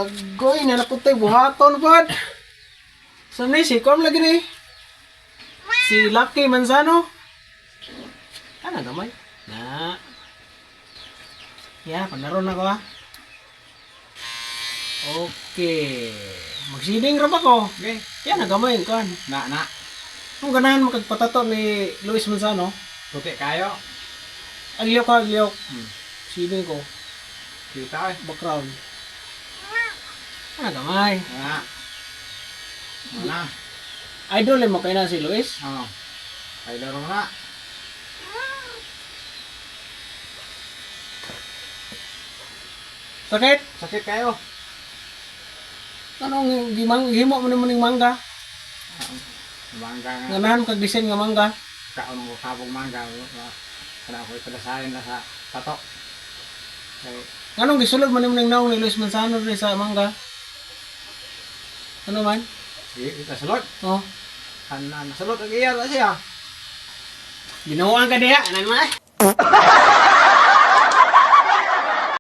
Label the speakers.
Speaker 1: Agoy, nanapuntay buhaton pod. Saan na si Kom lagi ni? Si Lucky Manzano. Ano gamay? Na. Ya, panaron ako ha. Okay. Magsiding ra ba ko?
Speaker 2: Okay.
Speaker 1: Yan nagamay kan.
Speaker 2: Na.
Speaker 1: Kung ganahan makagpatato ni Luis Manzano,
Speaker 2: Puti kayo.
Speaker 1: agliw ka, agliw. Siding ko,
Speaker 2: Kita eh.
Speaker 1: background. Ano gamay?
Speaker 2: Na.
Speaker 1: Idol mo kayo na si Luis?
Speaker 2: Oh. Ay laro na.
Speaker 1: Sakit?
Speaker 2: Sakit kayo.
Speaker 1: Anong gimo mo naman ng mangga?
Speaker 2: Mangga nga.
Speaker 1: Ganahan kag-design nga mangga.
Speaker 2: Kaon ko kabog mangga. Kana ko ipadasayan na sa tato. Kay
Speaker 1: Anong gisulod man ng naong ni Luis Manzano rin sa mangga? Ano man?
Speaker 2: ita sulod.
Speaker 1: Oh,
Speaker 2: Kanan sulod ang iya siya.
Speaker 1: ginawa ka diha, ano man?